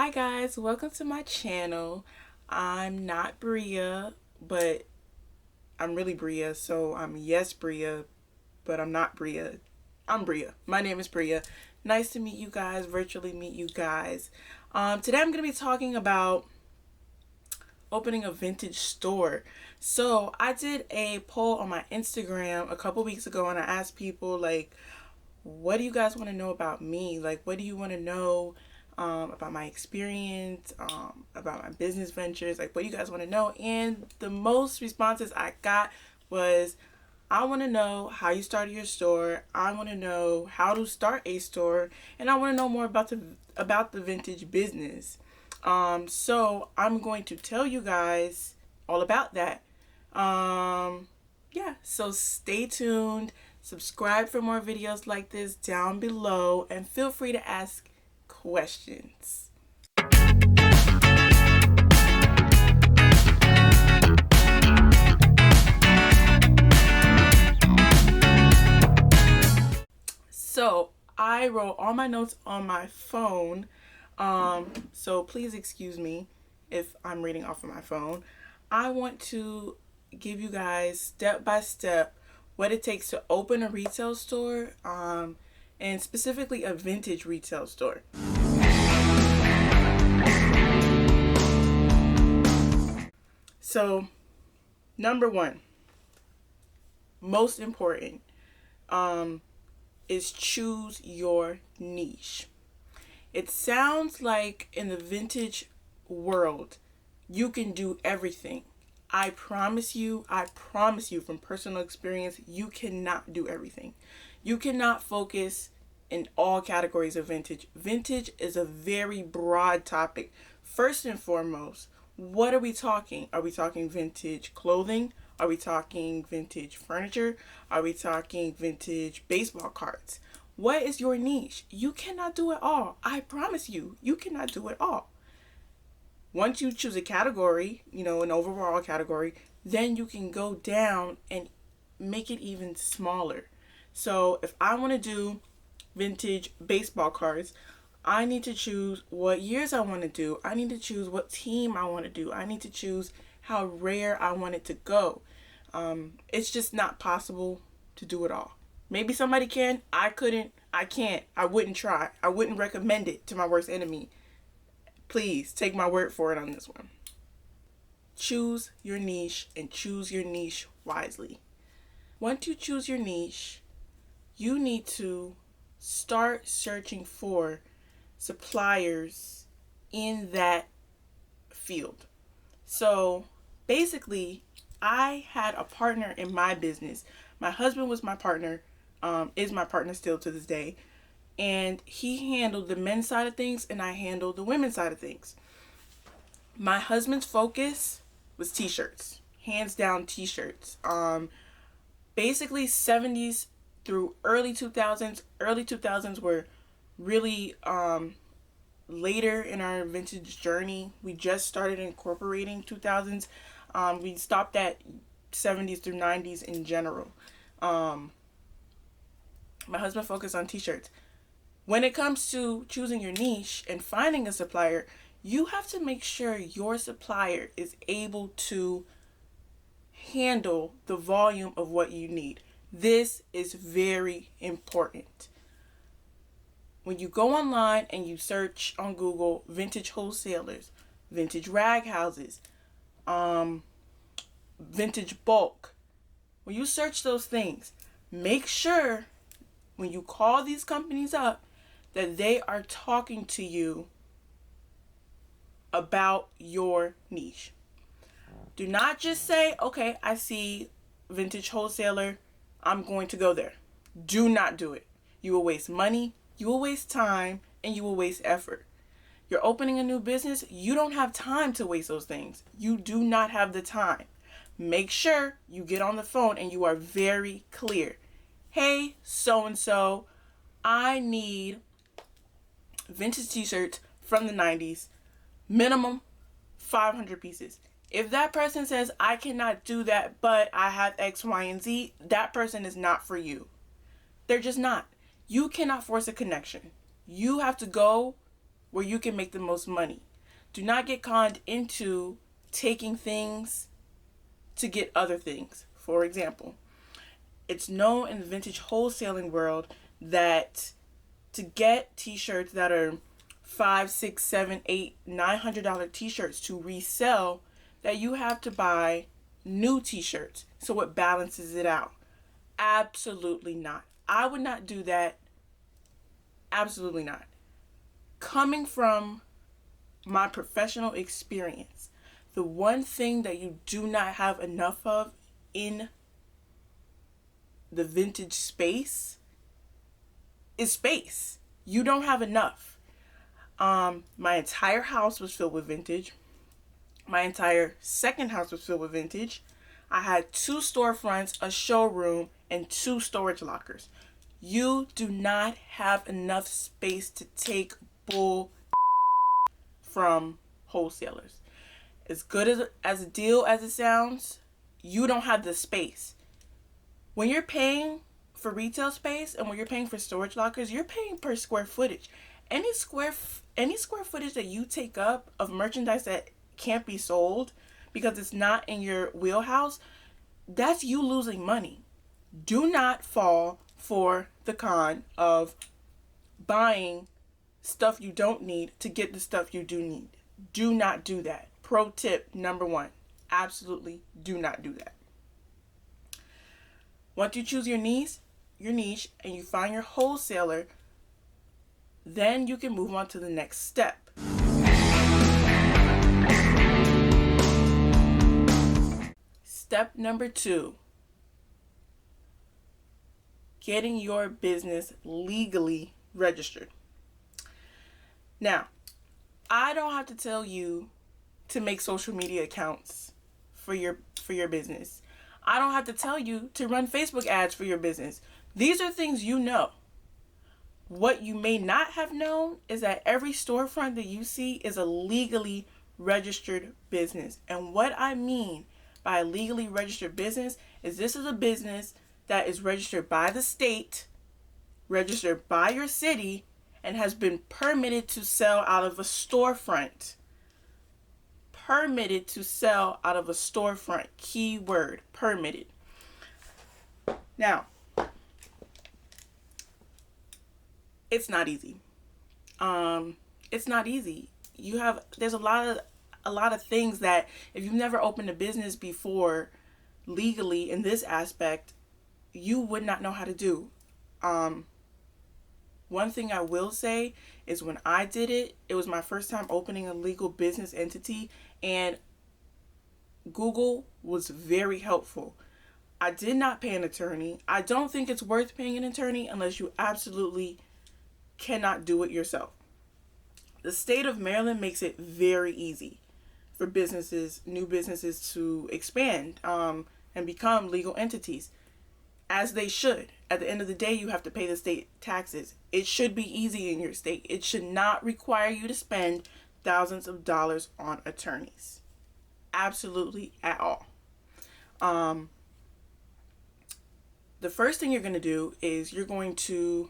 Hi guys, welcome to my channel. I'm not Bria, but I'm really Bria, so I'm yes Bria, but I'm not Bria. I'm Bria. My name is Bria. Nice to meet you guys, virtually meet you guys. Today I'm going to be talking about opening a vintage store. So I did a poll on my Instagram a couple weeks ago and I asked people like, what do you guys want to know about me? Like, what do you want to know about my experience, about my business ventures? Like, what do you guys want to know? And the most responses I got was, I want to know how you started your store. I want to know how to start a store, and I want to know more about the vintage business. So I'm going to tell you guys all about that. Yeah, so stay tuned. Subscribe for more videos like this down below, and feel free to ask questions. So I wrote all my notes on my phone, so please excuse me if I'm reading off of my phone. I want to give you guys step by step what it takes to open a retail store, and specifically a vintage retail store. So, number one, most important, is choose your niche. It sounds like in the vintage world, you can do everything. I promise you from personal experience, you cannot do everything. You cannot focus in all categories of vintage. Vintage is a very broad topic. First and foremost, what are we talking? Are we talking vintage clothing? Are we talking vintage furniture? Are we talking vintage baseball cards? What is your niche? You cannot do it all. I promise you, you cannot do it all. Once you choose a category, an overall category, then you can go down and make it even smaller. So if I want to do vintage baseball cards, I need to choose what years I want to do. I need to choose what team I want to do. I need to choose how rare I want it to go. It's just not possible to do it all. Maybe somebody can. I couldn't. I can't. I wouldn't try. I wouldn't recommend it to my worst enemy. Please take my word for it on this one. Choose your niche and choose your niche wisely. Once you choose your niche, you need to start searching for suppliers in that field. So basically, I had a partner in my business. My husband was my partner, is my partner still to this day. And he handled the men's side of things and I handled the women's side of things. My husband's focus was t-shirts, hands down t-shirts. Basically 70s through early 2000s. Early 2000s were really later in our vintage journey. We just started incorporating 2000s. We stopped at 70s through 90s in general. My husband focused on t-shirts. When it comes to choosing your niche and finding a supplier, you have to make sure your supplier is able to handle the volume of what you need. This is very important. When you go online and you search on Google vintage wholesalers, vintage rag houses, vintage bulk, when you search those things, make sure when you call these companies up that they are talking to you about your niche. Do not just say, okay, I see vintage wholesaler, I'm going to go there. Do not do it. You will waste money, you will waste time, and you will waste effort. You're opening a new business, you don't have time to waste those things. You do not have the time. Make sure you get on the phone and you are very clear. Hey, so-and-so, I need vintage t-shirts from the 90s, minimum 500 pieces. If that person says, I cannot do that, but I have X, Y, and Z, that person is not for you. They're just not. You cannot force a connection. You have to go where you can make the most money. Do not get conned into taking things to get other things. For example, it's known in the vintage wholesaling world that to get t-shirts that are $5, $6, $7, $8, $900 t-shirts to resell, that you have to buy new t-shirts so it balances it out. Absolutely not. I would not do that. Absolutely not. Coming from my professional experience, the one thing that you do not have enough of in the vintage space is space. You don't have enough. My entire house was filled with vintage. My entire second house was filled with vintage. I had 2 storefronts, a showroom, and 2 storage lockers. You do not have enough space to take bull from wholesalers. As good as a deal as it sounds, you don't have the space. When you're paying for retail space and when you're paying for storage lockers, you're paying per square footage. Any square footage that you take up of merchandise that can't be sold because it's not in your wheelhouse, that's you losing money. Do not fall for the con of buying stuff you don't need to get the stuff you do need. Do not do that. Pro tip number 1. Absolutely do not do that. Once you choose your niche and you find your wholesaler, then you can move on to the next step. Step number 2, getting your business legally registered. Now, I don't have to tell you to make social media accounts for your business. I don't have to tell you to run Facebook ads for your business. These are things you know. What you may not have known is that every storefront that you see is a legally registered business. And what I mean by a legally registered business is this is a business that is registered by the state, registered by your city, and has been permitted to sell out of a storefront. Permitted to sell out of a storefront. Key word, permitted. Now, it's not easy. It's not easy. There's a lot of things that if you've never opened a business before legally in this aspect, you would not know how to do. One thing I will say is when I did it, it was my first time opening a legal business entity, and Google was very helpful. I did not pay an attorney. I don't think it's worth paying an attorney unless you absolutely cannot do it yourself. The state of Maryland makes it very easy for new businesses to expand and become legal entities, as they should. At the end of the day, you have to pay the state taxes. It should be easy in your state. It should not require you to spend thousands of dollars on attorneys. Absolutely at all. The first thing you're going to do is you're going to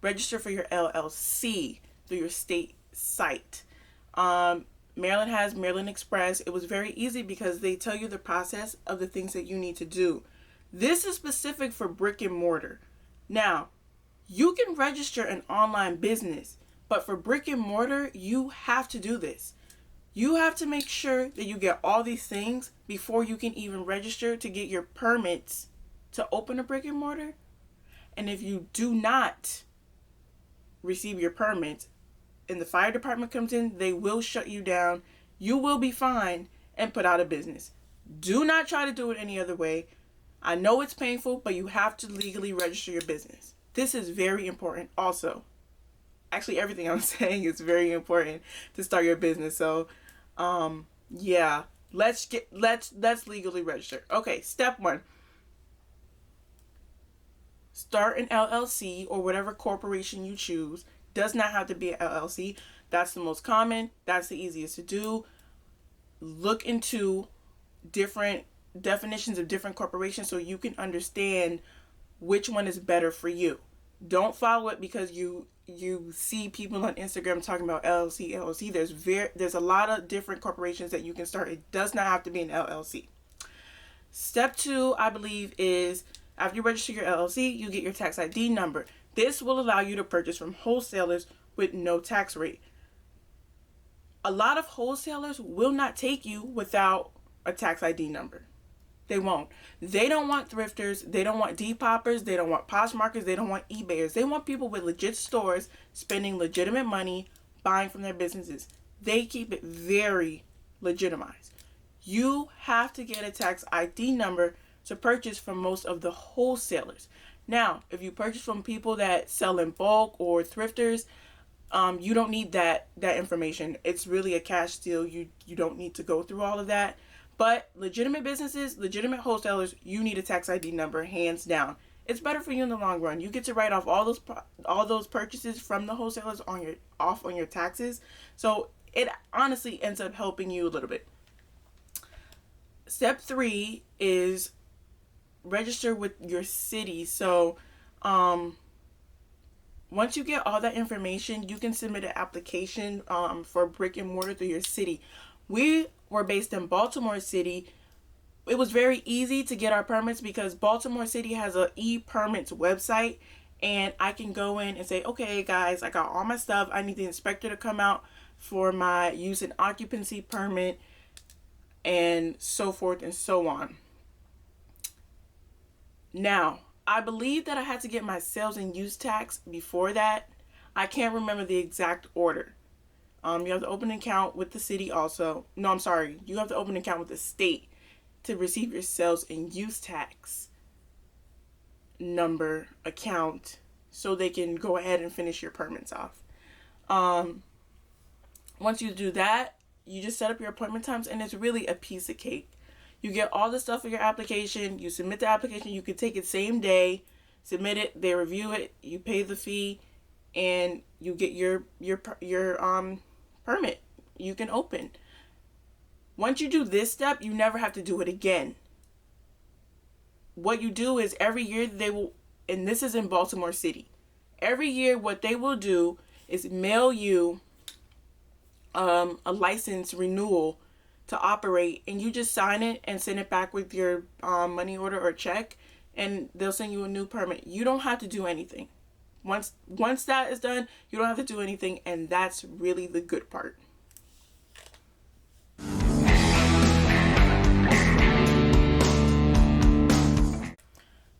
register for your LLC through your state site. Maryland has Maryland Express. It was very easy because they tell you the process of the things that you need to do. This is specific for brick and mortar. Now, you can register an online business, but for brick and mortar, you have to do this. You have to make sure that you get all these things before you can even register to get your permits to open a brick and mortar. And if you do not receive your permits and the fire department comes in, they will shut you down. You will be fined and put out of business. Do not try to do it any other way. I know it's painful, but you have to legally register your business. This is very important also. Actually, everything I'm saying is very important to start your business. So, yeah, let's legally register. Okay, step 1. Start an LLC or whatever corporation you choose. Does not have to be an LLC. That's the most common. That's the easiest to do. Look into different definitions of different corporations so you can understand which one is better for you. Don't follow it because you you see people on Instagram talking about LLC. There's a lot of different corporations that you can start. It does not have to be an LLC. Step 2, I believe, is after you register your LLC, you get your tax ID number. This will allow you to purchase from wholesalers with no tax rate. A lot of wholesalers will not take you without a tax ID number. They won't. They don't want thrifters. They don't want Depoppers. They don't want Poshmarkers. They don't want eBayers. They want people with legit stores spending legitimate money buying from their businesses. They keep it very legitimized. You have to get a tax ID number to purchase from most of the wholesalers. Now, if you purchase from people that sell in bulk or thrifters, you don't need that information. It's really a cash deal. You don't need to go through all of that. But legitimate businesses, legitimate wholesalers, you need a tax ID number, hands down. It's better for you in the long run. You get to write off all those purchases from the wholesalers off on your taxes. So it honestly ends up helping you a little bit. Step 3 is register with your city. So once you get all that information, you can submit an application for brick and mortar through your city. We were based in Baltimore City. It was very easy to get our permits because Baltimore City has a e-permits website, and I can go in and say, okay guys, I got all my stuff. I need the inspector to come out for my use and occupancy permit and so forth and so on. Now, I believe that I had to get my sales and use tax before that. I can't remember the exact order. You have to open an account with the city also. No, I'm sorry. You have to open an account with the state to receive your sales and use tax number account so they can go ahead and finish your permits off. Once you do that, you just set up your appointment times, and it's really a piece of cake. You get all the stuff for your application. You submit the application. You can take it same day, submit it. They review it. You pay the fee, and you get your permit. You can open. Once you do this step, you never have to do it again. What you do is every year they will, and this is in Baltimore City, every year what they will do is mail you a license renewal to operate, and you just sign it and send it back with your money order or check, and they'll send you a new permit. You don't have to do anything. Once that is done, you don't have to do anything, and that's really the good part.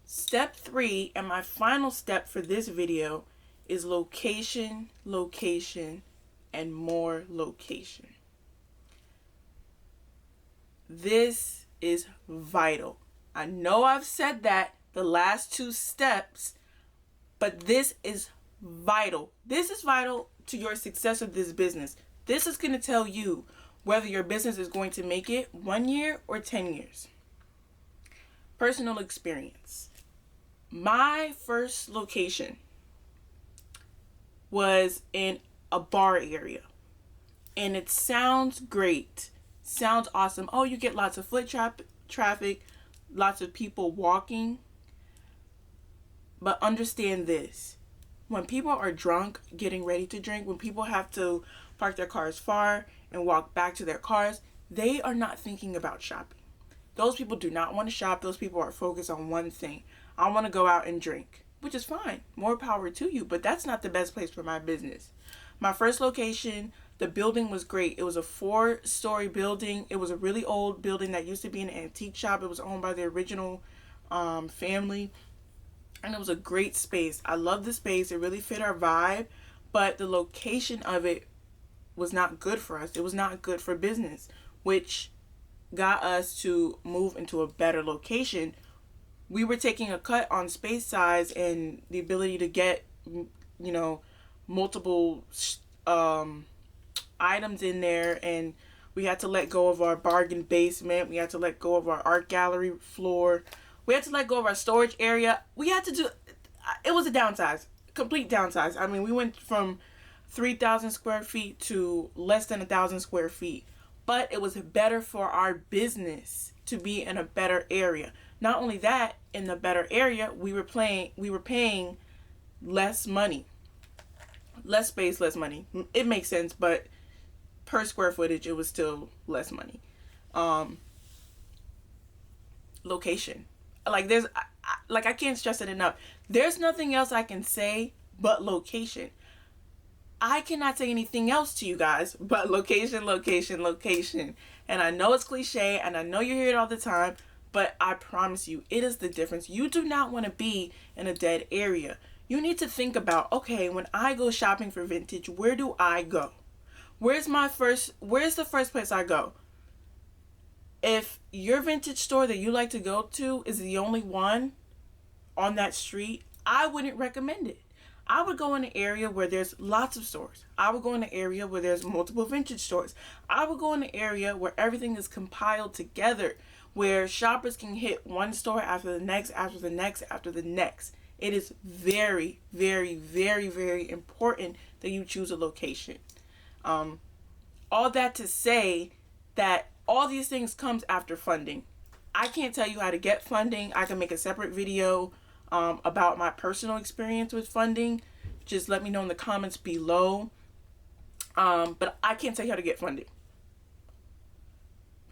Step 3, and my final step for this video, is location, location, and more location. This is vital. I know I've said that the last 2 steps, but this is vital. This is vital to your success of this business. This is going to tell you whether your business is going to make it 1 year or 10 years. Personal experience. My first location was in a bar area, and it sounds great. Sounds awesome. Oh, you get lots of foot traffic, lots of people walking. But understand this. When people are drunk, getting ready to drink, when people have to park their cars far and walk back to their cars, they are not thinking about shopping. Those people do not want to shop. Those people are focused on one thing. I want to go out and drink, which is fine. More power to you, but that's not the best place for my business. My first location, the building was great. It was a 4-story building. It was a really old building that used to be an antique shop. It was owned by the original family. And it was a great space. I love the space. It really fit our vibe. But the location of it was not good for us. It was not good for business, which got us to move into a better location. We were taking a cut on space size and the ability to get, multiple items in there, and we had to let go of our bargain basement. We had to let go of our art gallery floor. We had to let go of our storage area. It was a downsize, complete downsize. I mean, we went from 3,000 square feet to less than 1,000 square feet, but it was better for our business to be in a better area. Not only that, in the better area, we were paying less money. less space, less money. It makes sense, but per square footage, it was still less money. Location. Like I can't stress it enough. There's nothing else I can say but location. I cannot say anything else to you guys but location, location, location. And I know it's cliche and I know you hear it all the time, but I promise you, it is the difference. You do not want to be in a dead area. You need to think about, okay, when I go shopping for vintage, where do I go? Where's the first place I go? If your vintage store that you like to go to is the only one on that street, I wouldn't recommend it. I would go in an area where there's lots of stores. I would go in an area where there's multiple vintage stores. I would go in an area where everything is compiled together, where shoppers can hit one store after the next, after the next, after the next. It is very, very, very, very important that you choose a location. All that to say that all these things comes after funding. I can't tell you how to get funding. I can make a separate video about my personal experience with funding. Just let me know in the comments below. But I can't tell you how to get funding.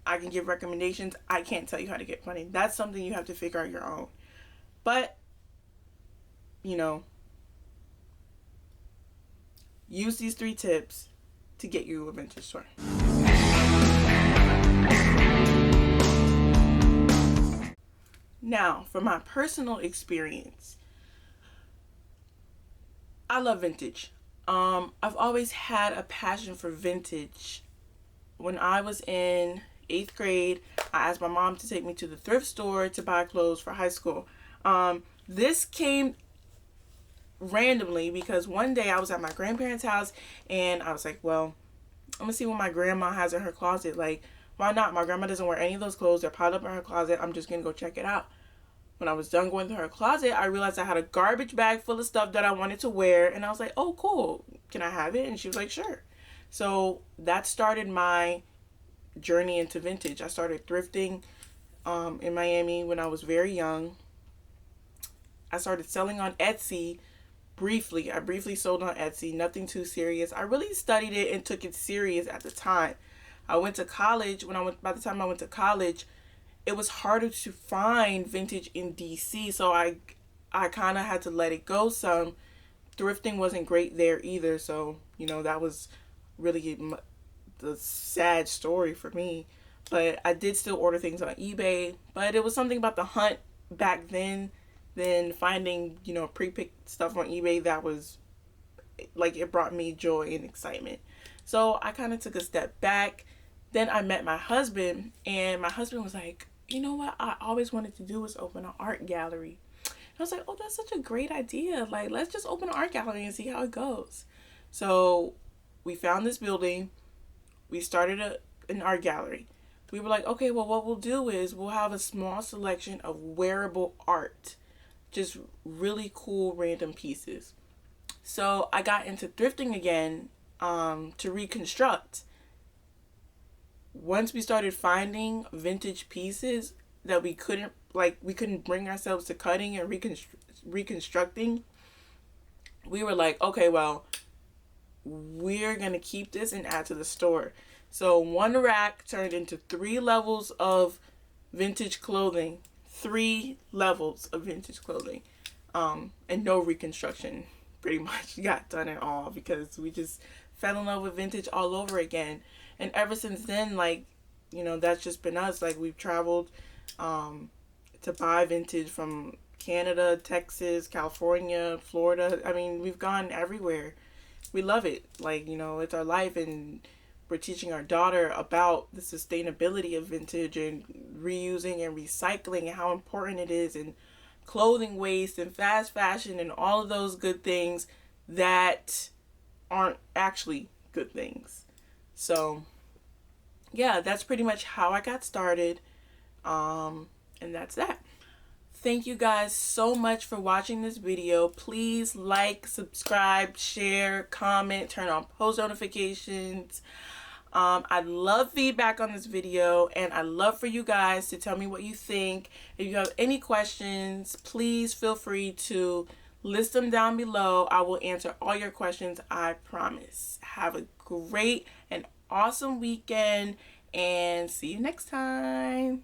I can give recommendations. I can't tell you how to get funding. That's something you have to figure out your own. But, you know, use these 3 tips to get you a vintage store. Now, for my personal experience, I love vintage. I've always had a passion for vintage. When I was in 8th grade, I asked my mom to take me to the thrift store to buy clothes for high school. This came randomly because one day I was at my grandparents' house and I was like, well, I'm gonna see what my grandma has in her closet. Like, why not? My grandma doesn't wear any of those clothes. They're piled up in her closet. I'm just gonna go check it out. When I was done going through her closet, I realized I had a garbage bag full of stuff that I wanted to wear. And I was like, oh, cool. Can I have it? And she was like, sure. So that started my journey into vintage. I started thrifting in Miami when I was very young. I started selling on Etsy briefly. I briefly sold on Etsy. Nothing too serious. I really studied it and took it serious at the time. I went to college. By the time I went to college, it was harder to find vintage in DC, so I kind of had to let it go some. Thrifting wasn't great there either, so, you know, that was really the sad story for me. But I did still order things on eBay, but it was something about the hunt back then finding, you know, pre-picked stuff on eBay that was, like, it brought me joy and excitement. So I kind of took a step back. Then I met my husband, and my husband was like, you know what I always wanted to do was open an art gallery. And I was like, oh, that's such a great idea. Like, let's just open an art gallery and see how it goes. So we found this building. We started an art gallery. We were like, okay, well, what we'll do is we'll have a small selection of wearable art. Just really cool random pieces. So I got into thrifting again to reconstruct. Once we started finding vintage pieces that we couldn't bring ourselves to cutting and reconstructing, we were like, okay, well, we're going to keep this and add to the store. So one rack turned into 3 levels of vintage clothing. 3 levels of vintage clothing. And no reconstruction pretty much got done at all because we just fell in love with vintage all over again. And ever since then, like, you know, that's just been us. Like, we've traveled to buy vintage from Canada, Texas, California, Florida. I mean, we've gone everywhere. We love it. Like, you know, it's our life, and we're teaching our daughter about the sustainability of vintage and reusing and recycling and how important it is, and clothing waste and fast fashion and all of those good things that aren't actually good things. So yeah, that's pretty much how I got started. And that's that. Thank you guys so much for watching this video. Please like, subscribe, share, comment, turn on post notifications. I'd love feedback on this video, and I'd love for you guys to tell me what you think. If you have any questions, please feel free to List them down below. I will answer all your questions, I promise. Have a great and awesome weekend, and see you next time.